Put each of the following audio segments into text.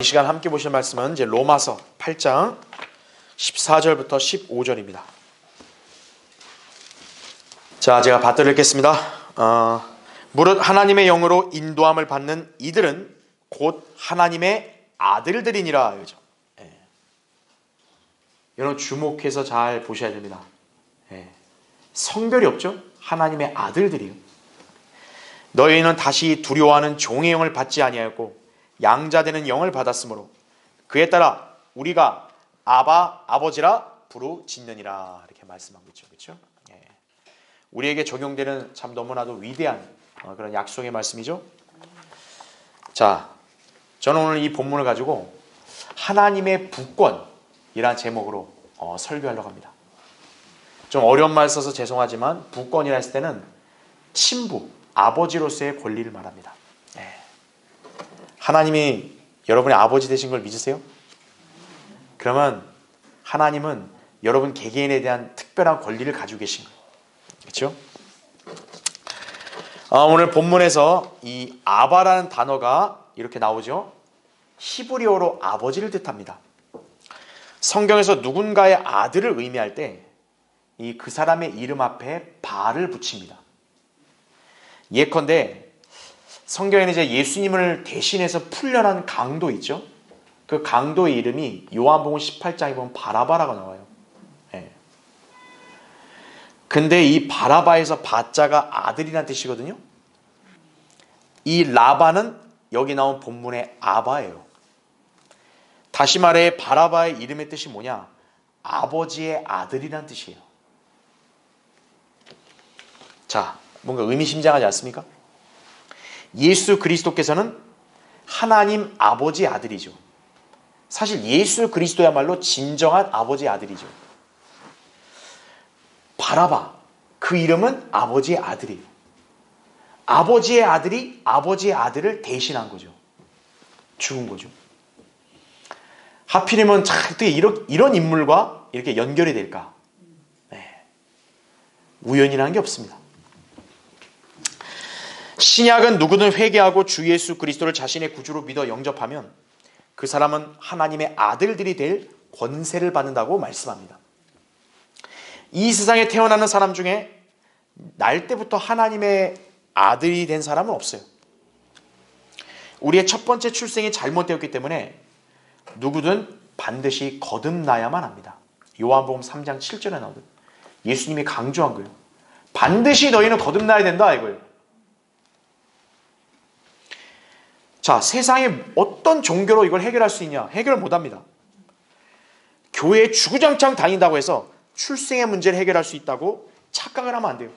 이 시간 함께 보실 말씀은 이제 로마서 8장 14절부터 15절입니다. 자, 제가 받들어 읽겠습니다. 무릇 하나님의 영으로 인도함을 받는 이들은 곧 하나님의 아들들이니라. 그죠? 여러분 주목해서 잘 보셔야 됩니다. 성별이 없죠? 하나님의 아들들이요. 너희는 다시 두려워하는 종의 영을 받지 아니하였고 양자되는 영을 받았으므로 그에 따라 우리가 아바 아버지라 부르짖느니라 이렇게 말씀하고 있죠. 그렇죠? 우리에게 적용되는 참 너무나도 위대한 그런 약속의 말씀이죠. 자, 저는 오늘 이 본문을 가지고 하나님의 부권이라는 제목으로 설교하려고 합니다. 좀 어려운 말 써서 죄송하지만 부권이라 했을 때는 친부, 아버지로서의 권리를 말합니다. 하나님이 여러분의 아버지 되신 걸 믿으세요? 그러면 하나님은 여러분 개개인에 대한 특별한 권리를 가지고 계신 거예요. 그렇죠? 오늘 본문에서 이 아바라는 단어가 이렇게 나오죠. 히브리어로 아버지를 뜻합니다. 성경에서 누군가의 아들을 의미할 때 그 사람의 이름 앞에 바를 붙입니다. 예컨대 성경에는 이제 예수님을 대신해서 풀려난 강도 있죠. 그 강도의 이름이 요한복음 18장에 보면 바라바라가 나와요. 근데 이 바라바에서 바자가 아들이라는 뜻이거든요. 이 라바는 여기 나온 본문의 아바예요. 다시 말해 바라바의 이름의 뜻이 뭐냐? 아버지의 아들이라는 뜻이에요. 자, 뭔가 의미심장하지 않습니까? 예수 그리스도께서는 하나님 아버지의 아들이죠. 사실 예수 그리스도야말로 진정한 아버지의 아들이죠. 바라바, 그 이름은 아버지의 아들이에요. 아버지의 아들이 아버지의 아들을 대신한 거죠. 죽은 거죠. 하필이면 어떻게 이런 인물과 이렇게 연결이 될까? 우연이라는 게 없습니다. 신약은 누구든 회개하고 주 예수 그리스도를 자신의 구주로 믿어 영접하면 그 사람은 하나님의 아들들이 될 권세를 받는다고 말씀합니다. 이 세상에 태어나는 사람 중에 날 때부터 하나님의 아들이 된 사람은 없어요. 우리의 첫 번째 출생이 잘못되었기 때문에 누구든 반드시 거듭나야만 합니다. 요한복음 3장 7절에 나오듯 예수님이 강조한 거예요. 반드시 너희는 거듭나야 된다 이거예요. 자, 세상에 어떤 종교로 이걸 해결할 수 있냐? 해결 못합니다. 교회에 주구장창 다닌다고 해서 출생의 문제를 해결할 수 있다고 착각을 하면 안 돼요.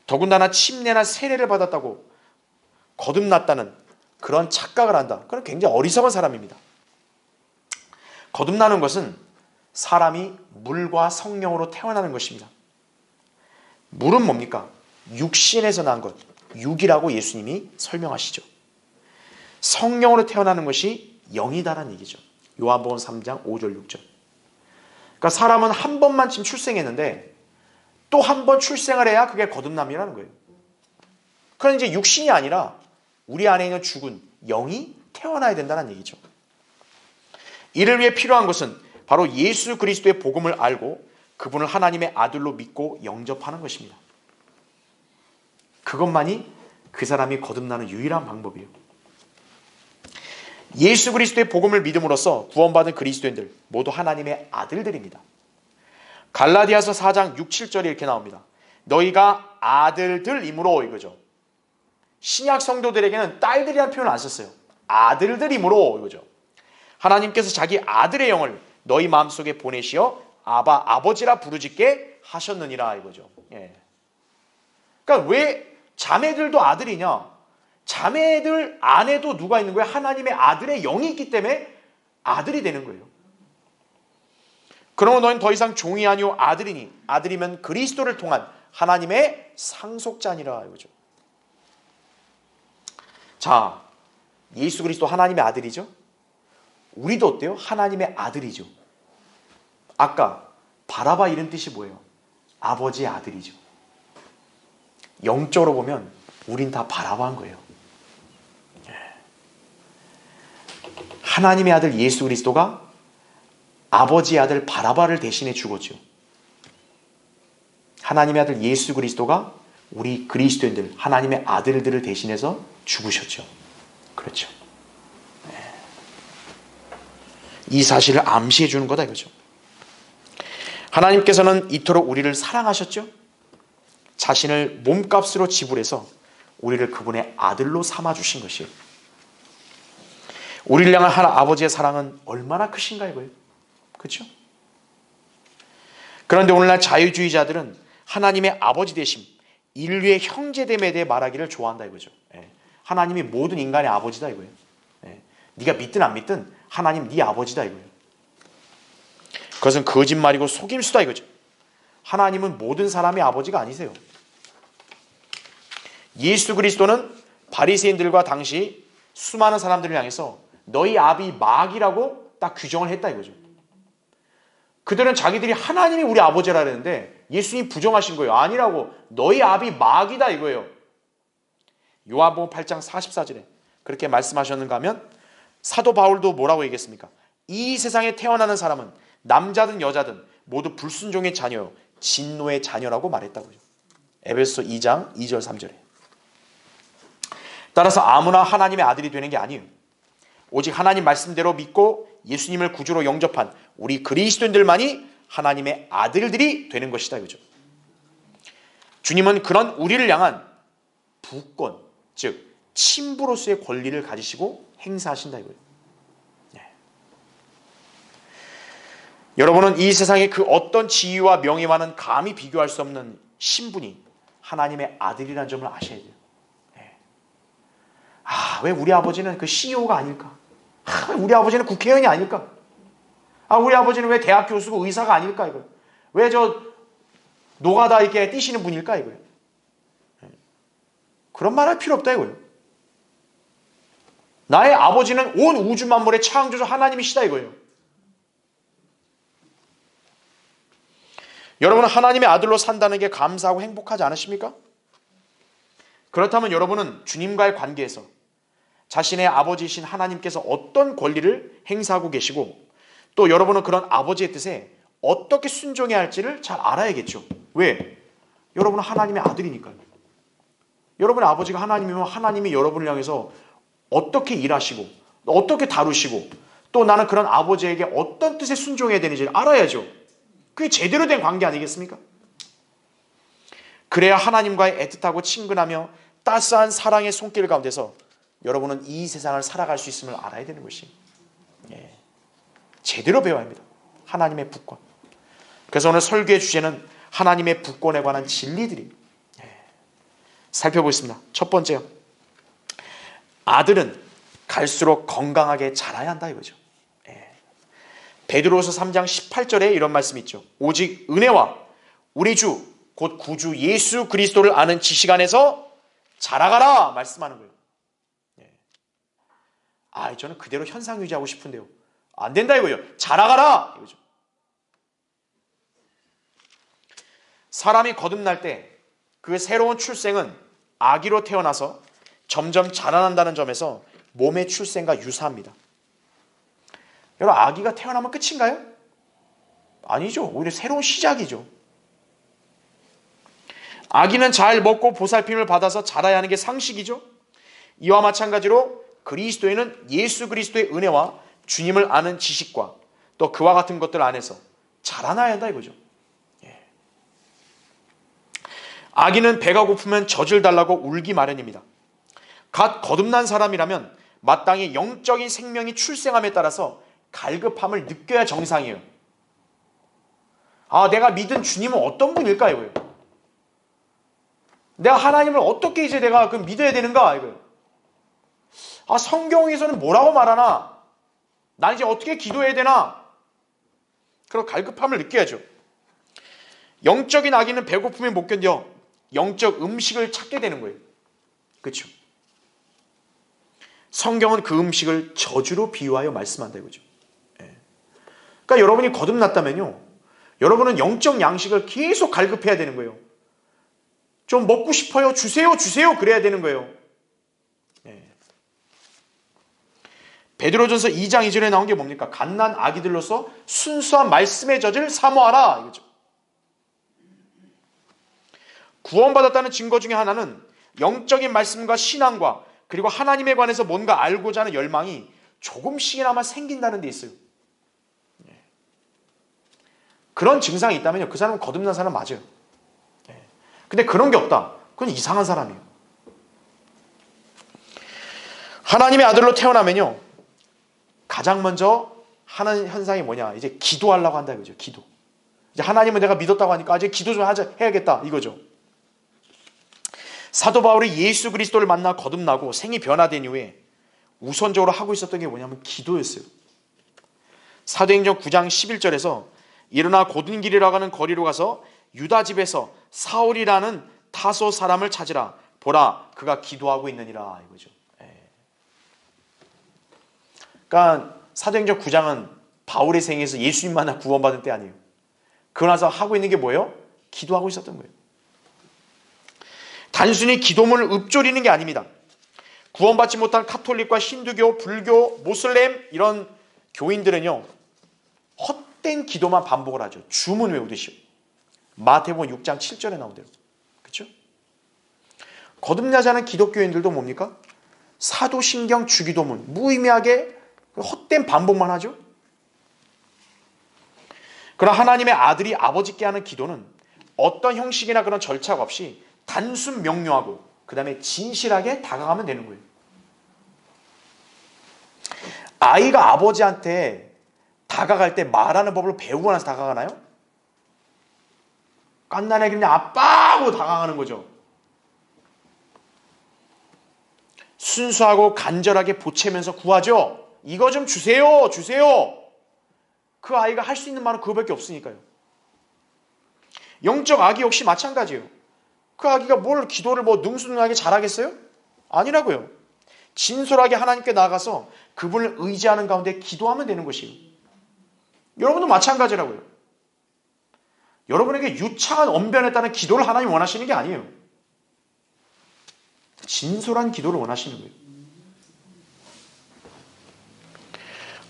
더군다나 침례나 세례를 받았다고 거듭났다는 그런 착각을 한다. 그건 굉장히 어리석은 사람입니다. 거듭나는 것은 사람이 물과 성령으로 태어나는 것입니다. 물은 뭡니까? 육신에서 난 것. 육이라고 예수님이 설명하시죠. 성령으로 태어나는 것이 영이다라는 얘기죠. 요한복음 3장 5절 6절. 그러니까 사람은 한 번만 지금 출생했는데 또 한 번 출생을 해야 그게 거듭남이라는 거예요. 그건 이제 육신이 아니라 우리 안에 있는 죽은 영이 태어나야 된다는 얘기죠. 이를 위해 필요한 것은 바로 예수 그리스도의 복음을 알고 그분을 하나님의 아들로 믿고 영접하는 것입니다. 그것만이 그 사람이 거듭나는 유일한 방법이에요. 예수 그리스도의 복음을 믿음으로써 구원받은 그리스도인들 모두 하나님의 아들들입니다. 갈라디아서 4장 6, 7절이 이렇게 나옵니다. 너희가 아들들이므로 이거죠. 신약 성도들에게는 딸들이라는 표현을 안 썼어요. 아들들이므로 이거죠. 하나님께서 자기 아들의 영을 너희 마음속에 보내시어 아바 아버지라 부르짖게 하셨느니라 이거죠. 그러니까 왜 자매들도 아들이냐? 자매들 안에도 누가 있는 거예요? 하나님의 아들의 영이 있기 때문에 아들이 되는 거예요. 그러면 너희는 더 이상 종이 아니오 아들이니 아들이면 그리스도를 통한 하나님의 상속자니라 이거죠. 자, 예수 그리스도 하나님의 아들이죠. 우리도 어때요? 하나님의 아들이죠. 아까 바라바 이런 뜻이 뭐예요? 아버지의 아들이죠. 영적으로 보면 우린 다 바라바한 거예요. 하나님의 아들 예수 그리스도가 아버지의 아들 바라바를 대신해 죽었죠. 하나님의 아들 예수 그리스도가 우리 그리스도인들, 하나님의 아들들을 대신해서 죽으셨죠. 그렇죠. 이 사실을 암시해 주는 거다 이거죠. 하나님께서는 이토록 우리를 사랑하셨죠. 자신을 몸값으로 지불해서 우리를 그분의 아들로 삼아주신 것이에요. 우리를 향한 아버지의 사랑은 얼마나 크신가 이거예요. 그렇죠? 그런데 오늘날 자유주의자들은 하나님의 아버지 되심, 인류의 형제됨에 대해 말하기를 좋아한다 이거죠. 하나님이 모든 인간의 아버지다 이거예요. 네가 믿든 안 믿든 하나님 네 아버지다 이거예요. 그것은 거짓말이고 속임수다 이거죠. 하나님은 모든 사람의 아버지가 아니세요. 예수 그리스도는 바리새인들과 당시 수많은 사람들을 향해서 너희 아비 마귀라고 딱 규정을 했다 이거죠. 그들은 자기들이 하나님이 우리 아버지라 그랬는데 예수님이 부정하신 거예요. 아니라고, 너희 아비 마귀다 이거예요. 요한복음 8장 44절에 그렇게 말씀하셨는가 하면 사도 바울도 뭐라고 얘기했습니까? 이 세상에 태어나는 사람은 남자든 여자든 모두 불순종의 자녀요 진노의 자녀라고 말했다고요. 에베소 2장 2절 3절에. 따라서 아무나 하나님의 아들이 되는 게 아니에요. 오직 하나님 말씀대로 믿고 예수님을 구주로 영접한 우리 그리스도인들만이 하나님의 아들들이 되는 것이다 이거죠. 주님은 그런 우리를 향한 부권, 즉 친부로서의 권리를 가지시고 행사하신다 이거예요. 여러분은 이 세상의 그 어떤 지위와 명예와는 감히 비교할 수 없는 신분이 하나님의 아들이라는 점을 아셔야 돼요. 왜 우리 아버지는 그 CEO가 아닐까? 왜 우리 아버지는 국회의원이 아닐까? 우리 아버지는 왜 대학 교수고 의사가 아닐까? 이거 왜 저 노가다 이렇게 뛰시는 분일까? 이거예요. 그런 말 할 필요 없다 이거예요. 나의 아버지는 온 우주 만물의 창조주 하나님이시다 이거예요. 여러분은 하나님의 아들로 산다는 게 감사하고 행복하지 않으십니까? 그렇다면 여러분은 주님과의 관계에서 자신의 아버지이신 하나님께서 어떤 권리를 행사하고 계시고 또 여러분은 그런 아버지의 뜻에 어떻게 순종해야 할지를 잘 알아야겠죠. 왜? 여러분은 하나님의 아들이니까요. 여러분의 아버지가 하나님이면 하나님이 여러분을 향해서 어떻게 일하시고 어떻게 다루시고 또 나는 그런 아버지에게 어떤 뜻에 순종해야 되는지를 알아야죠. 그게 제대로 된 관계 아니겠습니까? 그래야 하나님과의 애틋하고 친근하며 따스한 사랑의 손길 가운데서 여러분은 이 세상을 살아갈 수 있음을 알아야 되는 것이 제대로 배워야 합니다. 하나님의 부권. 그래서 오늘 설교의 주제는 하나님의 부권에 관한 진리들이 살펴보겠습니다. 첫 번째요. 아들은 갈수록 건강하게 자라야 한다 이거죠. 베드로서 3장 18절에 이런 말씀이 있죠. 오직 은혜와 우리 주 곧 구주 예수 그리스도를 아는 지식 안에서 자라가라 말씀하는 거예요. 저는 그대로 현상 유지하고 싶은데요. 안 된다 이거예요. 자라가라 이거죠. 사람이 거듭날 때 그 새로운 출생은 아기로 태어나서 점점 자라난다는 점에서 몸의 출생과 유사합니다. 여러분, 아기가 태어나면 끝인가요? 아니죠. 오히려 새로운 시작이죠. 아기는 잘 먹고 보살핌을 받아서 자라야 하는 게 상식이죠. 이와 마찬가지로 그리스도인은 예수 그리스도의 은혜와 주님을 아는 지식과 또 그와 같은 것들 안에서 자라나야 한다 이거죠. 아기는 배가 고프면 젖을 달라고 울기 마련입니다. 갓 거듭난 사람이라면 마땅히 영적인 생명이 출생함에 따라서 갈급함을 느껴야 정상이에요. 내가 믿은 주님은 어떤 분일까 이거예요. 내가 하나님을 어떻게 이제 내가 믿어야 되는가 이거예요. 성경에서는 뭐라고 말하나? 난 이제 어떻게 기도해야 되나? 그런 갈급함을 느껴야죠. 영적인 아기는 배고픔에 못 견뎌 영적 음식을 찾게 되는 거예요. 그렇죠? 성경은 그 음식을 저주로 비유하여 말씀한다 이거죠. 그러니까 여러분이 거듭났다면요, 여러분은 영적 양식을 계속 갈급해야 되는 거예요. 좀 먹고 싶어요. 주세요. 그래야 되는 거예요. 베드로전서 2장 2절에 나온 게 뭡니까? 갓난 아기들로서 순수한 말씀의 젖을 사모하라 이거죠. 구원받았다는 증거 중에 하나는 영적인 말씀과 신앙과 그리고 하나님에 관해서 뭔가 알고자 하는 열망이 조금씩이나마 생긴다는 데 있어요. 그런 증상이 있다면요, 그 사람은 거듭난 사람 맞아요. 근데 그런 게 없다, 그건 이상한 사람이에요. 하나님의 아들로 태어나면요, 가장 먼저 하는 현상이 뭐냐, 이제 기도하려고 한다 이거죠. 기도. 이제 하나님은 내가 믿었다고 하니까 이제 기도 좀 해야겠다 이거죠. 사도 바울이 예수 그리스도를 만나 거듭나고 생이 변화된 이후에 우선적으로 하고 있었던 게 뭐냐면 기도였어요. 사도행전 9장 11절에서 일어나 곧은 길이라고 하는 거리로 가서 유다 집에서 사울이라는 타소 사람을 찾으라. 보라, 그가 기도하고 있느니라 이거죠. 그러니까 사도행전 9장은 바울의 생에서 예수님 만나 구원받은 때 아니에요. 그러고 나서 하고 있는 게 뭐예요? 기도하고 있었던 거예요. 단순히 기도문을 읊조리는 게 아닙니다. 구원받지 못한 카톨릭과 힌두교, 불교, 모슬렘 이런 교인들은요, 헛된 기도만 반복을 하죠. 주문 외우듯이요. 마태복음 6장 7절에 나온 대로. 그렇죠? 거듭나지 않은 기독교인들도 뭡니까? 사도신경 주기도문 무의미하게 헛된 반복만 하죠. 그러나 하나님의 아들이 아버지께 하는 기도는 어떤 형식이나 그런 절차가 없이 단순 명료하고 그 다음에 진실하게 다가가면 되는 거예요. 아이가 아버지한테 다가갈 때 말하는 법을 배우고 나서 다가가나요? 갓난아기 그냥 아빠 하고 다가가는 거죠. 순수하고 간절하게 보채면서 구하죠. 이거 좀 주세요, 주세요. 그 아이가 할 수 있는 말은 그거밖에 없으니까요. 영적 아기 역시 마찬가지예요. 그 아기가 뭘 기도를 능수능하게 잘하겠어요? 아니라고요. 진솔하게 하나님께 나아가서 그분을 의지하는 가운데 기도하면 되는 것이에요. 여러분도 마찬가지라고요. 여러분에게 유창한 언변에 따른 기도를 하나님 원하시는 게 아니에요. 진솔한 기도를 원하시는 거예요.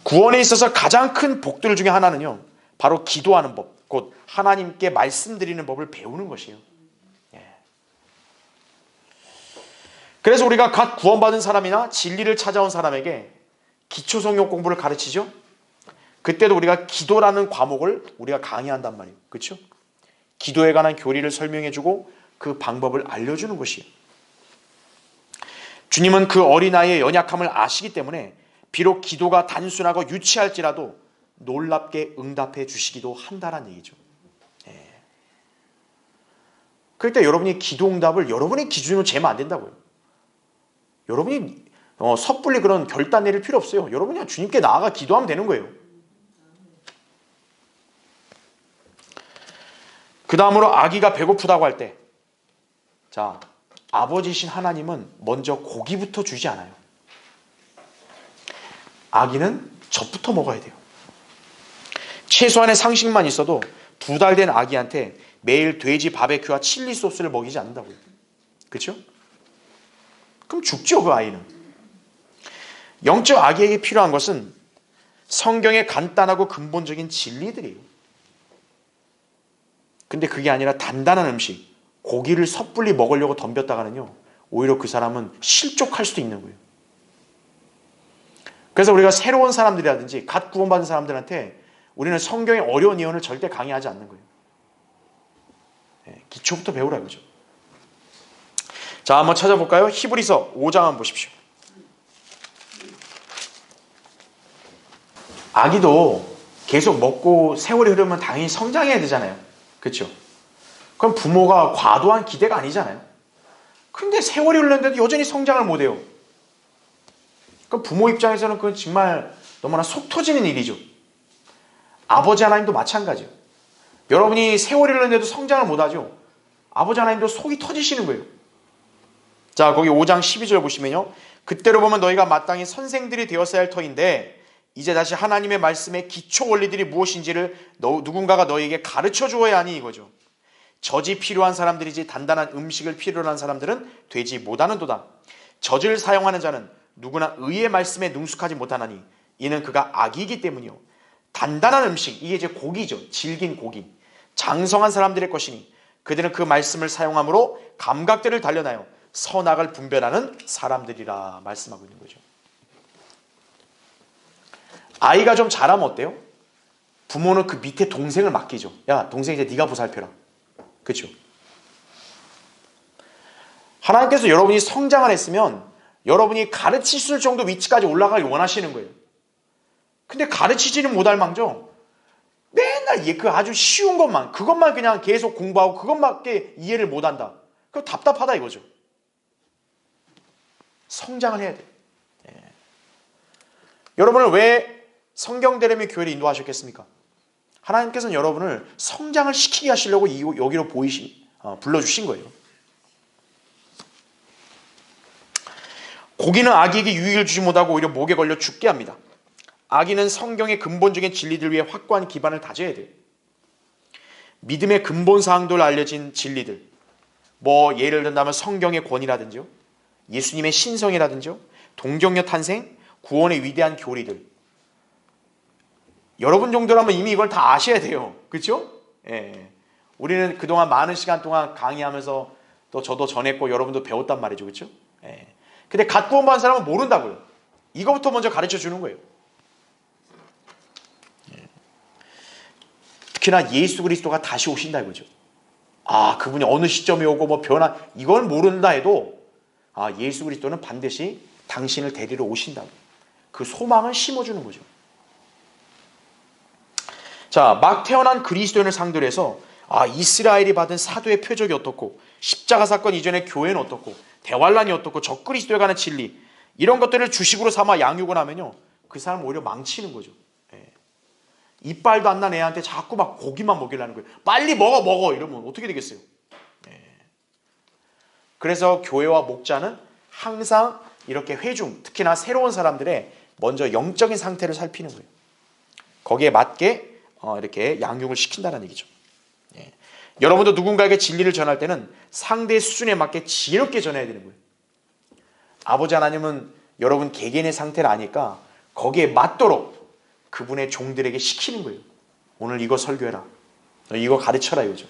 구원에 있어서 가장 큰 복들 중에 하나는요, 바로 기도하는 법, 곧 하나님께 말씀드리는 법을 배우는 것이에요. 그래서 우리가 갓 구원받은 사람이나 진리를 찾아온 사람에게 기초성경 공부를 가르치죠. 그때도 우리가 기도라는 과목을 우리가 강의한단 말이에요. 그렇죠? 기도에 관한 교리를 설명해주고 그 방법을 알려주는 것이에요. 주님은 그 어린아이의 연약함을 아시기 때문에 비록 기도가 단순하고 유치할지라도 놀랍게 응답해 주시기도 한다는 얘기죠. 그럴 때 여러분이 기도 응답을 여러분의 기준으로 재면 안 된다고요. 여러분이 섣불리 그런 결단 내릴 필요 없어요. 여러분이 그냥 주님께 나아가 기도하면 되는 거예요. 그 다음으로 아기가 배고프다고 할 때, 자, 아버지신 하나님은 먼저 고기부터 주지 않아요. 아기는 젖부터 먹어야 돼요. 최소한의 상식만 있어도 2달 된 아기한테 매일 돼지 바베큐와 칠리 소스를 먹이지 않는다고요. 그렇죠? 그럼 죽죠, 그 아이는. 영적 아기에게 필요한 것은 성경의 간단하고 근본적인 진리들이에요. 근데 그게 아니라 단단한 음식, 고기를 섣불리 먹으려고 덤볐다가는요, 오히려 그 사람은 실족할 수도 있는 거예요. 그래서 우리가 새로운 사람들이라든지 갓 구원받은 사람들한테 우리는 성경의 어려운 예언을 절대 강의하지 않는 거예요. 기초부터 배우라 이거죠. 자, 한번 찾아볼까요? 히브리서 5장 한번 보십시오. 아기도 계속 먹고 세월이 흐르면 당연히 성장해야 되잖아요. 그렇죠? 그럼 부모가 과도한 기대가 아니잖아요. 근데 세월이 흘렀는데도 여전히 성장을 못해요. 그럼 부모 입장에서는 그건 정말 너무나 속 터지는 일이죠. 아버지 하나님도 마찬가지예요. 여러분이 세월이 흘렀는데도 성장을 못하죠. 아버지 하나님도 속이 터지시는 거예요. 자, 거기 5장 12절 보시면요, 그때로 보면 너희가 마땅히 선생들이 되었어야 할 터인데 이제 다시 하나님의 말씀의 기초 원리들이 무엇인지를 누군가가 너희에게 가르쳐 주어야 하니 이거죠. 젖이 필요한 사람들이지 단단한 음식을 필요로 하는 사람들은 되지 못하는도다. 젖을 사용하는 자는 누구나 의의 말씀에 능숙하지 못하나니 이는 그가 악이기 때문이요 단단한 음식, 이게 이제 고기죠. 질긴 고기, 장성한 사람들의 것이니 그들은 그 말씀을 사용함으로 감각들을 단련하여 선악을 분별하는 사람들이라 말씀하고 있는 거죠. 아이가 좀 잘하면 어때요? 부모는 그 밑에 동생을 맡기죠. 야, 동생 이제 네가 보살펴라. 그렇죠? 하나님께서 여러분이 성장을 했으면 여러분이 가르칠 수 있을 정도 위치까지 올라가길 원하시는 거예요. 근데 가르치지는 못할 망정 맨날 그 아주 쉬운 것만, 그것만 그냥 계속 공부하고 그것밖에 이해를 못한다. 그럼 답답하다 이거죠. 성장을 해야 돼요. 여러분을 왜 성경대рем의 교회를 인도하셨겠습니까? 하나님께서는 여러분을 성장을 시키게 하시려고 여기로 불러주신 거예요. 고기는 아기에게 유익을 주지 못하고 오히려 목에 걸려 죽게 합니다. 아기는 성경의 근본적인 진리들 위해 확고한 기반을 다져야 돼요. 믿음의 근본 사항들 알려진 진리들, 예를 든다면 성경의 권위라든지요, 예수님의 신성이라든지요, 동정녀 탄생, 구원의 위대한 교리들. 여러분 정도라면 이미 이걸 다 아셔야 돼요. 그렇죠? 예. 우리는 그동안 많은 시간 동안 강의하면서 또 저도 전했고 여러분도 배웠단 말이죠. 그렇죠? 예. 근데 갓 구원받은 사람은 모른다고요. 이거부터 먼저 가르쳐 주는 거예요. 예. 특히나 예수 그리스도가 다시 오신다 이거죠. 그분이 어느 시점에 오고 이걸 모른다 해도 예수 그리스도는 반드시 당신을 데리러 오신다. 그 소망을 심어주는 거죠. 자, 막 태어난 그리스도인을 상대로 해서 이스라엘이 받은 사도의 표적이 어떻고, 십자가 사건 이전의 교회는 어떻고, 대환란이 어떻고, 적그리스도에 관한 진리, 이런 것들을 주식으로 삼아 양육을 하면요, 그 사람은 오히려 망치는 거죠. 예. 이빨도 안 난 애한테 자꾸 막 고기만 먹이려는 거예요. 빨리 먹어 이러면 어떻게 되겠어요? 예. 그래서 교회와 목자는 항상 이렇게 회중, 특히나 새로운 사람들의 먼저 영적인 상태를 살피는 거예요. 거기에 맞게 이렇게 양육을 시킨다는 얘기죠. 예. 여러분도 누군가에게 진리를 전할 때는 상대의 수준에 맞게 지혜롭게 전해야 되는 거예요. 아버지 하나님은 여러분 개개인의 상태를 아니까 거기에 맞도록 그분의 종들에게 시키는 거예요. 오늘 이거 설교해라. 이거 가르쳐라 이거죠.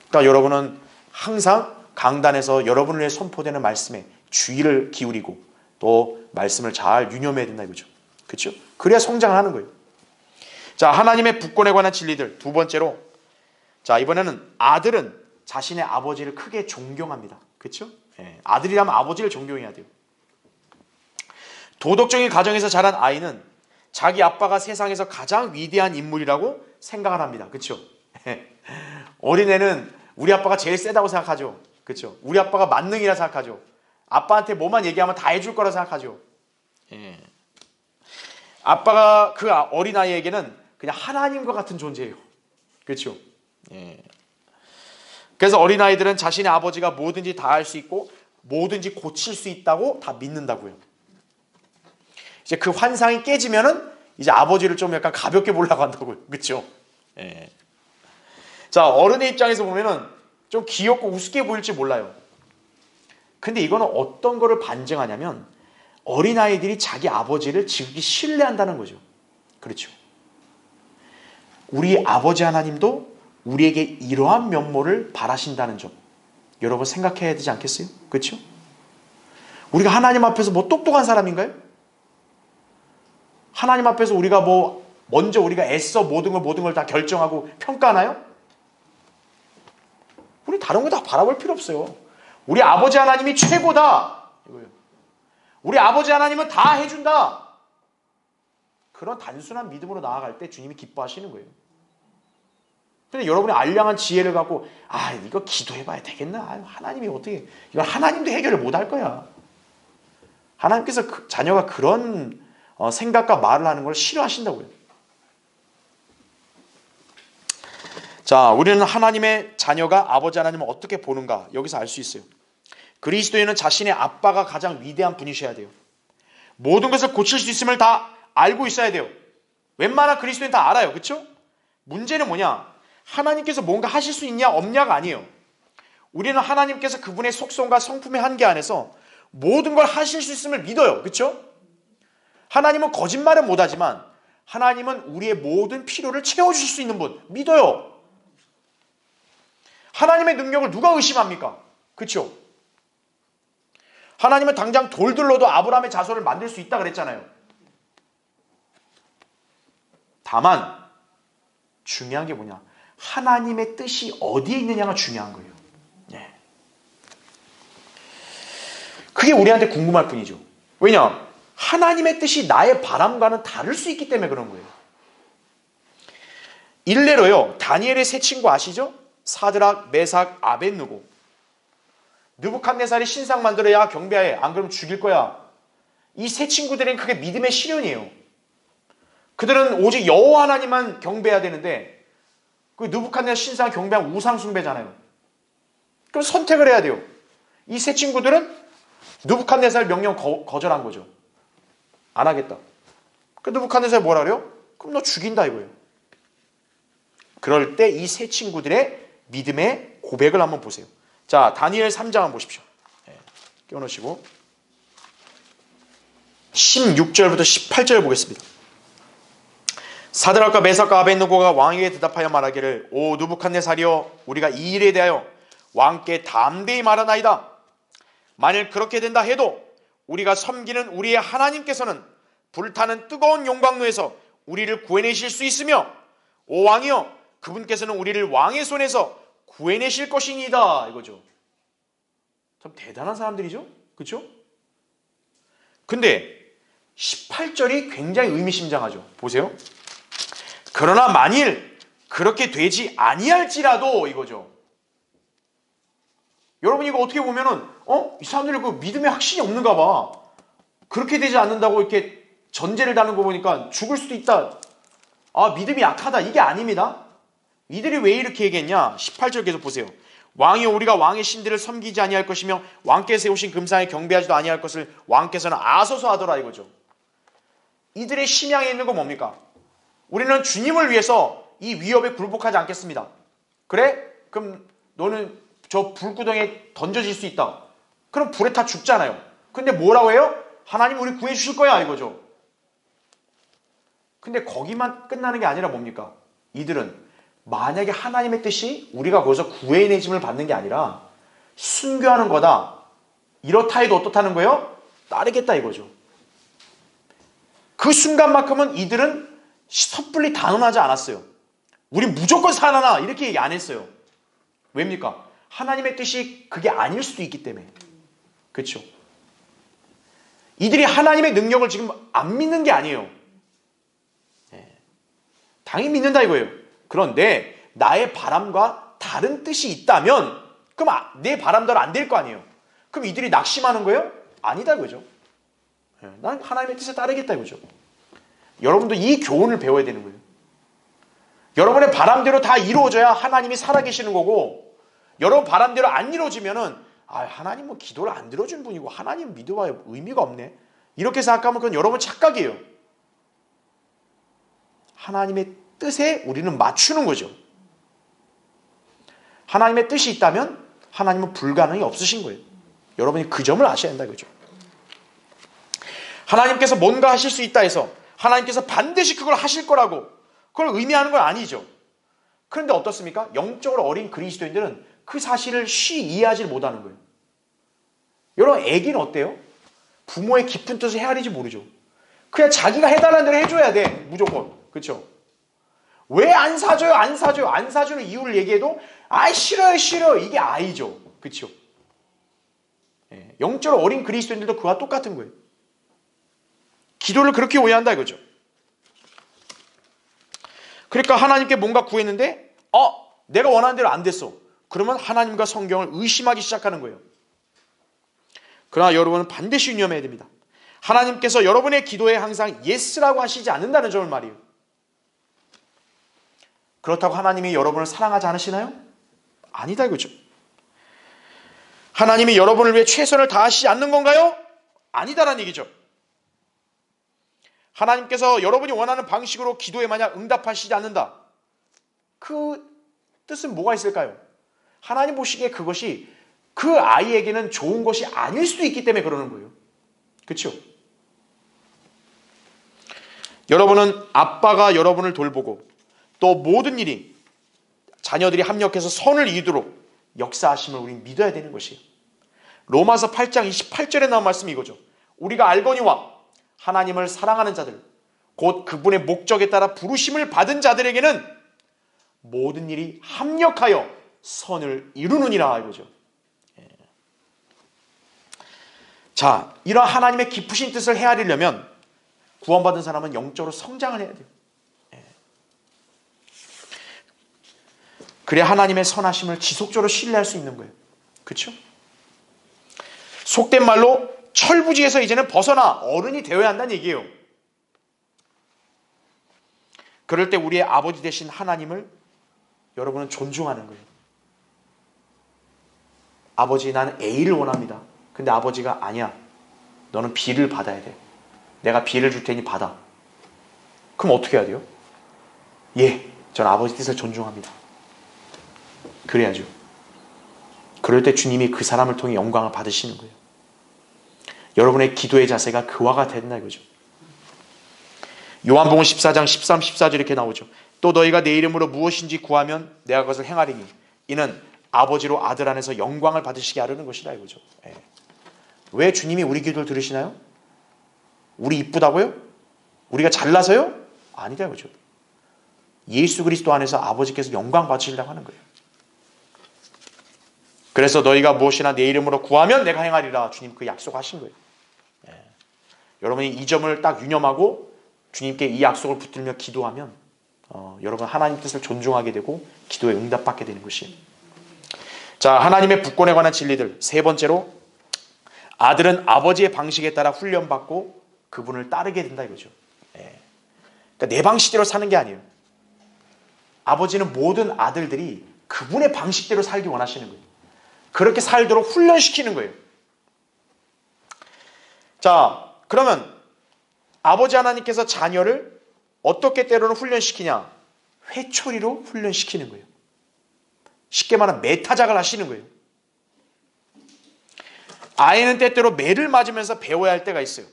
그러니까 여러분은 항상 강단에서 여러분을 위해 선포되는 말씀에 주의를 기울이고 또 말씀을 잘 유념해야 된다 이거죠. 그렇죠? 그래야 성장을 하는 거예요. 자, 하나님의 부권에 관한 진리들. 두 번째로, 자, 이번에는 아들은 자신의 아버지를 크게 존경합니다. 그렇죠? 예, 아들이라면 아버지를 존경해야 돼요. 도덕적인 가정에서 자란 아이는 자기 아빠가 세상에서 가장 위대한 인물이라고 생각을 합니다. 그렇죠? 어린애는 우리 아빠가 제일 세다고 생각하죠. 그렇죠? 우리 아빠가 만능이라 생각하죠. 아빠한테 뭐만 얘기하면 다 해줄 거라 생각하죠. 예. 아빠가 그 어린아이에게는 그냥 하나님과 같은 존재예요. 그렇죠? 예. 그래서 어린아이들은 자신의 아버지가 뭐든지 다 할 수 있고 뭐든지 고칠 수 있다고 다 믿는다고요. 이제 그 환상이 깨지면은 이제 아버지를 좀 약간 가볍게 보려고 한다고요. 그렇죠? 예. 자, 어른의 입장에서 보면은 좀 귀엽고 우습게 보일지 몰라요. 근데 이거는 어떤 거를 반증하냐면 어린아이들이 자기 아버지를 지극히 신뢰한다는 거죠. 그렇죠? 우리 아버지 하나님도 우리에게 이러한 면모를 바라신다는 점 여러분 생각해야 되지 않겠어요? 그렇죠? 우리가 하나님 앞에서 똑똑한 사람인가요? 하나님 앞에서 우리가 먼저 우리가 애써 모든 걸 다 결정하고 평가하나요? 우리 다른 거 다 바라볼 필요 없어요. 우리 아버지 하나님이 최고다. 이거예요. 우리 아버지 하나님은 다 해준다. 그런 단순한 믿음으로 나아갈 때 주님이 기뻐하시는 거예요. 근데 여러분이 알량한 지혜를 갖고 이거 기도해봐야 되겠나? 하나님이 어떻게 이거 하나님도 해결을 못할 거야. 하나님께서 자녀가 그런 생각과 말을 하는 걸 싫어하신다고요. 자, 우리는 하나님의 자녀가 아버지 하나님을 어떻게 보는가 여기서 알 수 있어요. 그리스도인은 자신의 아빠가 가장 위대한 분이셔야 돼요. 모든 것을 고칠 수 있음을 다 알고 있어야 돼요. 웬만한 그리스도인 다 알아요. 그렇죠? 문제는 뭐냐? 하나님께서 뭔가 하실 수 있냐 없냐가 아니에요. 우리는 하나님께서 그분의 속성과 성품의 한계 안에서 모든 걸 하실 수 있음을 믿어요. 그렇죠? 하나님은 거짓말은 못하지만 하나님은 우리의 모든 필요를 채워주실 수 있는 분 믿어요. 하나님의 능력을 누가 의심합니까? 그렇죠? 하나님은 당장 돌들로도 아브라함의 자손을 만들 수 있다 그랬잖아요. 다만 중요한 게 뭐냐? 하나님의 뜻이 어디에 있느냐가 중요한 거예요. 네. 그게 우리한테 궁금할 뿐이죠. 왜냐? 하나님의 뜻이 나의 바람과는 다를 수 있기 때문에 그런 거예요. 일례로요, 다니엘의 세 친구 아시죠? 사드락, 메삭, 아벳느고. 느부갓네살이 신상 만들어야 경배해. 안 그러면 죽일 거야. 이 세 친구들은 그게 믿음의 실현이에요. 그들은 오직 여호와 하나님만 경배해야 되는데 그 느부갓네살 신상 경배한 우상 숭배잖아요. 그럼 선택을 해야 돼요. 이 세 친구들은 느부갓네살 명령 거절한 거죠. 안 하겠다. 그 느부갓네살이 뭐라 그래요? 그럼 너 죽인다 이거예요. 그럴 때 이 세 친구들의 믿음의 고백을 한번 보세요. 자, 다니엘 3장 한번 보십시오. 네, 껴놓으시고 16절부터 18절 보겠습니다. 사드락과 메삭과 아벳느고가 왕에게 대답하여 말하기를 오 느부갓네살이여 우리가 이 일에 대하여 왕께 담대히 말하나이다. 만일 그렇게 된다 해도 우리가 섬기는 우리의 하나님께서는 불타는 뜨거운 용광로에서 우리를 구해내실 수 있으며 오 왕이여 그분께서는 우리를 왕의 손에서 구해내실 것이니이다 이거죠. 참 대단한 사람들이죠. 그렇죠? 근데 18절이 굉장히 의미심장하죠. 보세요. 그러나 만일 그렇게 되지 아니할지라도 이거죠. 여러분 이거 어떻게 보면은 이 사람들이 그 믿음에 확신이 없는가 봐. 그렇게 되지 않는다고 이렇게 전제를 다는 거 보니까 죽을 수도 있다. 아 믿음이 약하다. 이게 아닙니다. 이들이 왜 이렇게 얘기했냐? 18절 계속 보세요. 왕이 우리가 왕의 신들을 섬기지 아니할 것이며 왕께서 세우신 금상에 경배하지도 아니할 것을 왕께서는 아소서 하더라 이거죠. 이들의 심양에 있는 건 뭡니까? 우리는 주님을 위해서 이 위협에 굴복하지 않겠습니다. 그래? 그럼 너는 저 불구덩이에 던져질 수 있다. 그럼 불에 타 죽잖아요. 근데 뭐라고 해요? 하나님 우리 구해 주실 거야 이거죠. 근데 거기만 끝나는 게 아니라 뭡니까? 이들은 만약에 하나님의 뜻이 우리가 거기서 구해내짐을 받는 게 아니라 순교하는 거다. 이렇다 해도 어떻다는 거예요? 따르겠다 이거죠. 그 순간만큼은 이들은 섣불리 단언하지 않았어요. 우리 무조건 살아나 이렇게 얘기 안 했어요. 왜입니까? 하나님의 뜻이 그게 아닐 수도 있기 때문에. 그렇죠? 이들이 하나님의 능력을 지금 안 믿는 게 아니에요. 당연히 믿는다 이거예요. 그런데 나의 바람과 다른 뜻이 있다면 그럼 내 바람대로 안 될 거 아니에요. 그럼 이들이 낙심하는 거예요? 아니다 이거죠. 난 하나님의 뜻에 따르겠다 이거죠. 여러분도 이 교훈을 배워야 되는 거예요. 여러분의 바람대로 다 이루어져야 하나님이 살아계시는 거고 여러분 바람대로 안 이루어지면은 하나님 뭐 기도를 안 들어준 분이고 하나님 믿어봐야 의미가 없네. 이렇게 생각하면 그건 여러분 착각이에요. 하나님의 뜻에 우리는 맞추는 거죠. 하나님의 뜻이 있다면 하나님은 불가능이 없으신 거예요. 여러분이 그 점을 아셔야 된다 이거죠. 하나님께서 뭔가 하실 수 있다 해서 하나님께서 반드시 그걸 하실 거라고 그걸 의미하는 건 아니죠. 그런데 어떻습니까? 영적으로 어린 그리스도인들은 그 사실을 쉬 이해하지 못하는 거예요. 여러분 애기는 어때요? 부모의 깊은 뜻을 헤아리지 모르죠. 그냥 자기가 해달라는 대로 해줘야 돼. 무조건. 그렇죠? 왜 안 사줘요? 안 사줘요? 안 사주는 이유를 얘기해도 싫어요 싫어요. 이게 아이죠. 그렇죠? 영적으로 어린 그리스도인들도 그와 똑같은 거예요. 기도를 그렇게 오해한다 이거죠. 그러니까 하나님께 뭔가 구했는데 내가 원하는 대로 안 됐어. 그러면 하나님과 성경을 의심하기 시작하는 거예요. 그러나 여러분은 반드시 유념해야 됩니다. 하나님께서 여러분의 기도에 항상 예스라고 하시지 않는다는 점을 말이에요. 그렇다고 하나님이 여러분을 사랑하지 않으시나요? 아니다 이거죠. 하나님이 여러분을 위해 최선을 다하시지 않는 건가요? 아니다라는 얘기죠. 하나님께서 여러분이 원하는 방식으로 기도에 만약 응답하시지 않는다. 그 뜻은 뭐가 있을까요? 하나님 보시기에 그것이 그 아이에게는 좋은 것이 아닐 수도 있기 때문에 그러는 거예요. 그렇죠? 여러분은 아빠가 여러분을 돌보고 또 모든 일이 자녀들이 합력해서 선을 이루도록 역사하심을 우리는 믿어야 되는 것이에요. 로마서 8장 28절에 나온 말씀이 이거죠. 우리가 알거니와 하나님을 사랑하는 자들 곧 그분의 목적에 따라 부르심을 받은 자들에게는 모든 일이 합력하여 선을 이루느니라 이거죠. 자, 이런 하나님의 깊으신 뜻을 헤아리려면 구원받은 사람은 영적으로 성장을 해야 돼요. 그래야 하나님의 선하심을 지속적으로 신뢰할 수 있는 거예요. 그렇죠? 속된 말로 철부지에서 이제는 벗어나 어른이 되어야 한다는 얘기예요. 그럴 때 우리의 아버지 되신 하나님을 여러분은 존중하는 거예요. 아버지, 나는 A를 원합니다. 근데 아버지가 아니야. 너는 B를 받아야 돼. 내가 B를 줄 테니 받아. 그럼 어떻게 해야 돼요? 예, 전 아버지 뜻을 존중합니다. 그래야죠. 그럴 때 주님이 그 사람을 통해 영광을 받으시는 거예요. 여러분의 기도의 자세가 그와 같아야 된다 이거죠. 요한복음 14장 13, 14절 이렇게 나오죠. 또 너희가 내 이름으로 무엇인지 구하면 내가 그것을 행하리니 이는 아버지로 아들 안에서 영광을 받으시게 하려는 것이라 이거죠. 왜 주님이 우리 기도를 들으시나요? 우리 이쁘다고요? 우리가 잘나서요? 아니다 이거죠. 예수 그리스도 안에서 아버지께서 영광 받으시려고 하는 거예요. 그래서 너희가 무엇이나 내 이름으로 구하면 내가 행하리라 주님 그 약속하신 거예요. 여러분이 이 점을 딱 유념하고 주님께 이 약속을 붙들며 기도하면 여러분 하나님 뜻을 존중하게 되고 기도에 응답받게 되는 것이에요. 자, 하나님의 부권에 관한 진리들. 세 번째로 아들은 아버지의 방식에 따라 훈련받고 그분을 따르게 된다 이거죠. 그러니까 내 방식대로 사는 게 아니에요. 아버지는 모든 아들들이 그분의 방식대로 살기 원하시는 거예요. 그렇게 살도록 훈련시키는 거예요. 자, 그러면 아버지 하나님께서 자녀를 어떻게 때로는 훈련시키냐? 회초리로 훈련시키는 거예요. 쉽게 말하면 매타작을 하시는 거예요. 아이는 때때로 매를 맞으면서 배워야 할 때가 있어요.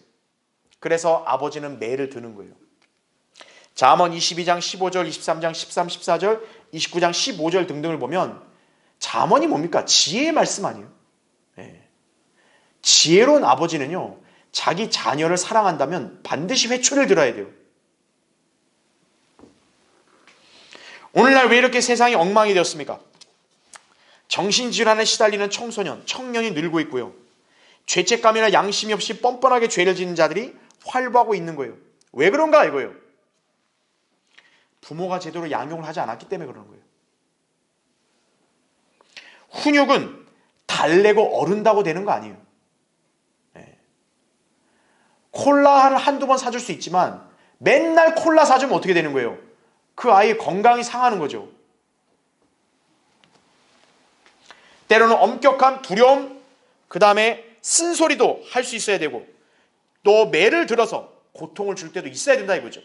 그래서 아버지는 매를 드는 거예요. 잠언 22장 15절, 23장 13, 14절, 29장 15절 등등을 보면 잠언이 뭡니까? 지혜의 말씀 아니에요. 지혜로운 아버지는요, 자기 자녀를 사랑한다면 반드시 회초리를 들어야 돼요. 오늘날 왜 이렇게 세상이 엉망이 되었습니까? 정신질환에 시달리는 청소년, 청년이 늘고 있고요. 죄책감이나 양심이 없이 뻔뻔하게 죄를 짓는 자들이 활보하고 있는 거예요. 왜 그런가 이거예요. 부모가 제대로 양육을 하지 않았기 때문에 그러는 거예요. 훈육은 달래고 어른다고 되는 거 아니에요. 콜라를 한두 번 사줄 수 있지만 맨날 콜라 사주면 어떻게 되는 거예요? 그 아이의 건강이 상하는 거죠. 때로는 엄격한 두려움, 그 다음에 쓴소리도 할 수 있어야 되고 또 매를 들어서 고통을 줄 때도 있어야 된다 이거죠.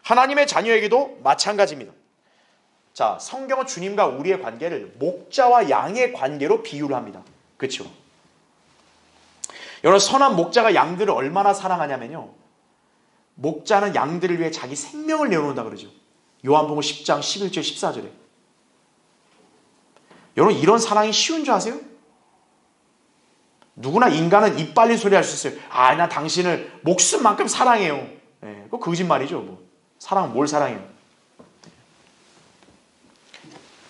하나님의 자녀에게도 마찬가지입니다. 자, 성경은 주님과 우리의 관계를 목자와 양의 관계로 비유를 합니다. 그렇죠? 여러분, 선한 목자가 양들을 얼마나 사랑하냐면요, 목자는 양들을 위해 자기 생명을 내어놓는다 그러죠. 요한복음 10장 11절 14절에. 여러분, 이런 사랑이 쉬운 줄 아세요? 누구나 인간은 입 빨린 소리 할 수 있어요. 아, 나 당신을 목숨만큼 사랑해요. 그거 거짓말이죠. 뭐. 사랑은 뭘 사랑해요?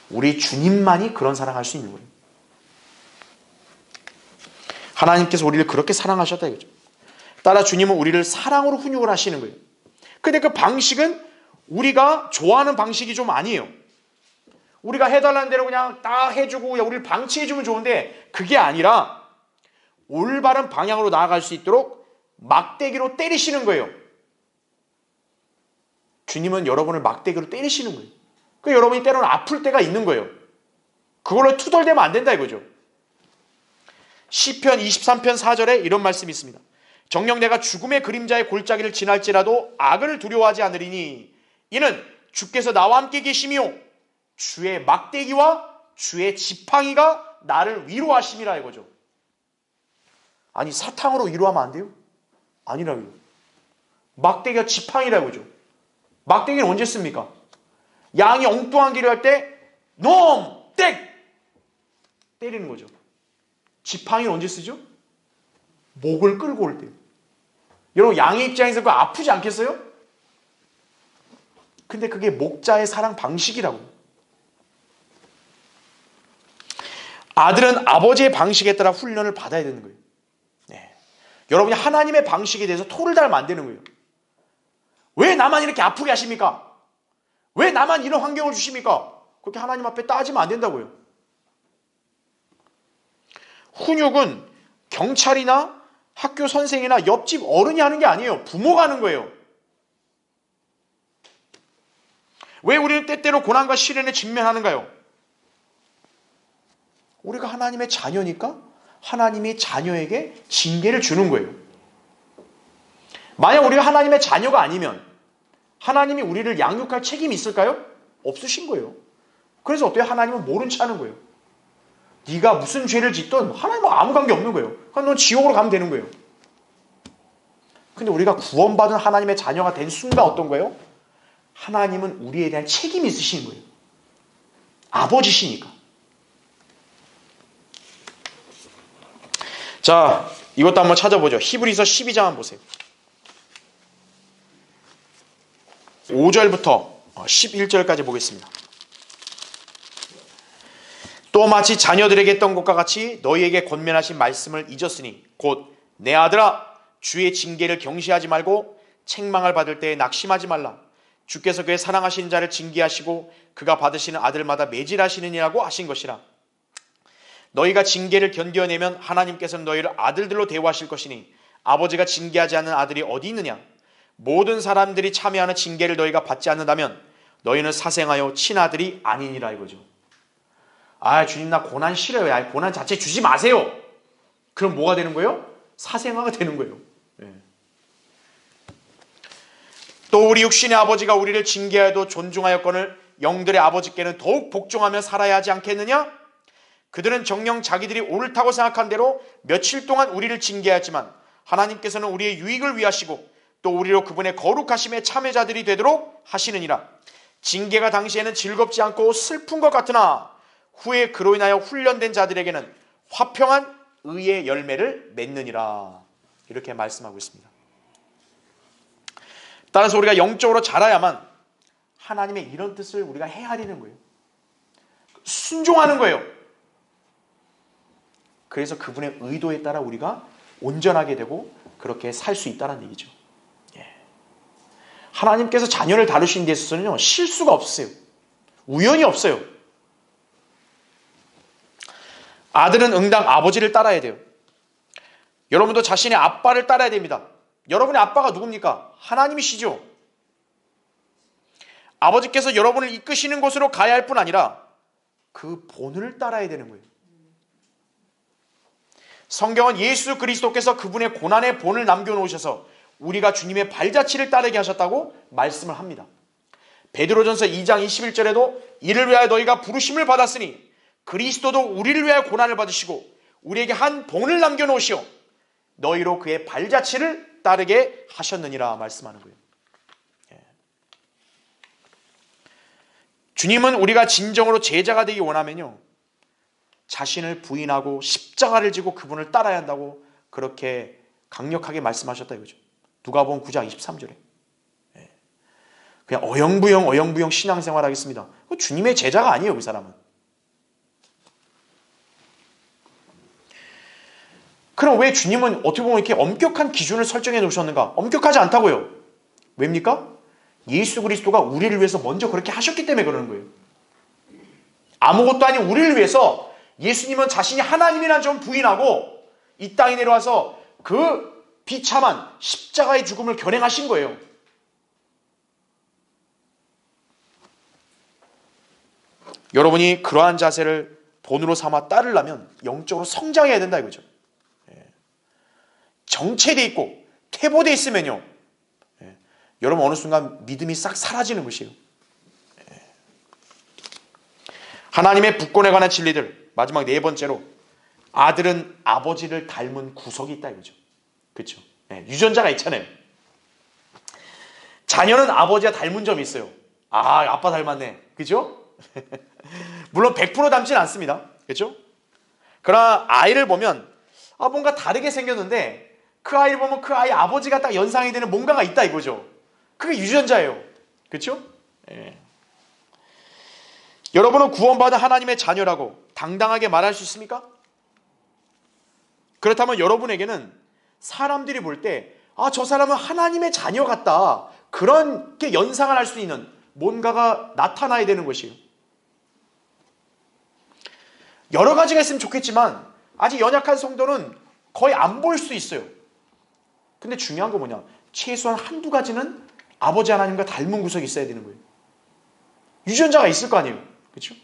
우리 주님만이 그런 사랑할 수 있는 거예요. 하나님께서 우리를 그렇게 사랑하셨다 이거죠. 따라 주님은 우리를 사랑으로 훈육을 하시는 거예요. 근데 그 방식은 우리가 좋아하는 방식이 좀 아니에요. 우리가 해달라는 대로 그냥 딱 해주고 우리를 방치해주면 좋은데 그게 아니라 올바른 방향으로 나아갈 수 있도록 막대기로 때리시는 거예요. 주님은 여러분을 막대기로 때리시는 거예요. 그 여러분이 때로는 아플 때가 있는 거예요. 그걸로 투덜대면 안 된다 이거죠. 시편 23편 4절에 이런 말씀이 있습니다. 정녕 내가 죽음의 그림자의 골짜기를 지날지라도 악을 두려워하지 않으리니 이는 주께서 나와 함께 계시며 주의 막대기와 주의 지팡이가 나를 위로하심이라 이거죠. 아니 사탕으로 위로하면 안 돼요? 아니라고요. 막대기가 지팡이라 이거죠. 막대기는 언제 씁니까? 양이 엉뚱한 길을 할 때 놈! 땡! 때리는 거죠. 지팡이는 언제 쓰죠? 목을 끌고 올 때. 여러분 양의 입장에서 그거 아프지 않겠어요? 근데 그게 목자의 사랑 방식이라고. 아들은 아버지의 방식에 따라 훈련을 받아야 되는 거예요. 네. 여러분이 하나님의 방식에 대해서 토를 달면 안 되는 거예요. 왜 나만 이렇게 아프게 하십니까? 왜 나만 이런 환경을 주십니까? 그렇게 하나님 앞에 따지면 안 된다고요. 훈육은 경찰이나 학교 선생이나 옆집 어른이 하는 게 아니에요. 부모가 하는 거예요. 왜 우리는 때때로 고난과 시련에 직면하는가요? 우리가 하나님의 자녀니까 하나님이 자녀에게 징계를 주는 거예요. 만약 우리가 하나님의 자녀가 아니면 하나님이 우리를 양육할 책임이 있을까요? 없으신 거예요. 그래서 어때요? 하나님은 모른 체 하는 거예요. 네가 무슨 죄를 짓든 하나님과 아무 관계 없는 거예요. 그럼 넌 지옥으로 가면 되는 거예요. 근데 우리가 구원받은 하나님의 자녀가 된 순간 어떤 거예요? 하나님은 우리에 대한 책임이 있으신 거예요. 아버지시니까. 자, 이것도 한번 찾아보죠. 히브리서 12장 한번 보세요. 5절부터 11절까지 보겠습니다. 또 마치 자녀들에게 했던 것과 같이 너희에게 권면하신 말씀을 잊었으니 곧 내 아들아 주의 징계를 경시하지 말고 책망을 받을 때에 낙심하지 말라. 주께서 그의 사랑하시는 자를 징계하시고 그가 받으시는 아들마다 매질하시느니라고 하신 것이라. 너희가 징계를 견뎌내면 하나님께서는 너희를 아들들로 대우하실 것이니 아버지가 징계하지 않는 아들이 어디 있느냐. 모든 사람들이 참여하는 징계를 너희가 받지 않는다면 너희는 사생하여 친아들이 아니니라 이거죠. 아 주님 나 고난 싫어요. 아, 고난 자체 주지 마세요. 그럼 뭐가 되는 거예요? 사생아가 되는 거예요. 네. 또 우리 육신의 아버지가 우리를 징계하여도 존중하였거늘 영들의 아버지께는 더욱 복종하며 살아야 하지 않겠느냐? 그들은 정녕 자기들이 옳다고 생각한 대로 며칠 동안 우리를 징계하였지만 하나님께서는 우리의 유익을 위하시고 또 우리로 그분의 거룩하심의 참여자들이 되도록 하시느니라. 징계가 당시에는 즐겁지 않고 슬픈 것 같으나 후에 그로 인하여 훈련된 자들에게는 화평한 의의 열매를 맺느니라. 이렇게 말씀하고 있습니다. 따라서 우리가 영적으로 자라야만 하나님의 이런 뜻을 우리가 헤아리는 거예요. 순종하는 거예요. 그래서 그분의 의도에 따라 우리가 온전하게 되고 그렇게 살 수 있다는 얘기죠. 예. 하나님께서 자녀를 다루시는 데 있어서는요, 실수가 없어요. 우연이 없어요. 아들은 응당 아버지를 따라야 돼요. 여러분도 자신의 아빠를 따라야 됩니다. 여러분의 아빠가 누굽니까? 하나님이시죠. 아버지께서 여러분을 이끄시는 곳으로 가야 할 뿐 아니라 그 본을 따라야 되는 거예요. 성경은 예수 그리스도께서 그분의 고난의 본을 남겨놓으셔서 우리가 주님의 발자취를 따르게 하셨다고 말씀을 합니다. 베드로전서 2장 21절에도 이를 위하여 너희가 부르심을 받았으니 그리스도도 우리를 위하여 고난을 받으시고 우리에게 한 본을 남겨놓으시오 너희로 그의 발자취를 따르게 하셨느니라 말씀하는 거예요. 주님은 우리가 진정으로 제자가 되기 원하면요, 자신을 부인하고 십자가를 지고 그분을 따라야 한다고 그렇게 강력하게 말씀하셨다 이거죠. 누가복음 9장 23절에. 그냥 어영부영 신앙생활 하겠습니다. 주님의 제자가 아니에요, 그 사람은. 그럼 왜 주님은 어떻게 보면 이렇게 엄격한 기준을 설정해 놓으셨는가? 엄격하지 않다고요. 왜입니까? 예수 그리스도가 우리를 위해서 먼저 그렇게 하셨기 때문에 그러는 거예요. 아무것도 아닌 우리를 위해서 예수님은 자신이 하나님이라는 점을 부인하고 이 땅에 내려와서 그 비참한 십자가의 죽음을 결행하신 거예요. 여러분이 그러한 자세를 본으로 삼아 따르려면 영적으로 성장해야 된다 이거죠. 정체돼 있고 퇴보돼 있으면요, 여러분 어느 순간 믿음이 싹 사라지는 것이에요. 하나님의 북권에 관한 진리들. 마지막 네 번째로 아들은 아버지를 닮은 구석이 있다 이거죠. 그렇죠? 네, 유전자가 있잖아요. 자녀는 아버지와 닮은 점이 있어요. 아, 아빠 닮았네. 그죠? 물론 100% 닮진 않습니다. 그죠? 그러나 아이를 보면 뭔가 다르게 생겼는데 그 아이를 보면 그 아이 아버지가 딱 연상이 되는 뭔가가 있다 이거죠. 그게 유전자예요. 그렇죠? 예. 여러분은 구원받은 하나님의 자녀라고 당당하게 말할 수 있습니까? 그렇다면 여러분에게는 사람들이 볼 때 저 사람은 하나님의 자녀 같다. 그렇게 연상을 할 수 있는 뭔가가 나타나야 되는 것이에요. 여러 가지가 있으면 좋겠지만 아직 연약한 성도는 거의 안 보일 수 있어요. 근데 중요한 건 뭐냐? 최소한 한두 가지는 아버지 하나님과 닮은 구석이 있어야 되는 거예요. 유전자가 있을 거 아니에요. 그렇죠?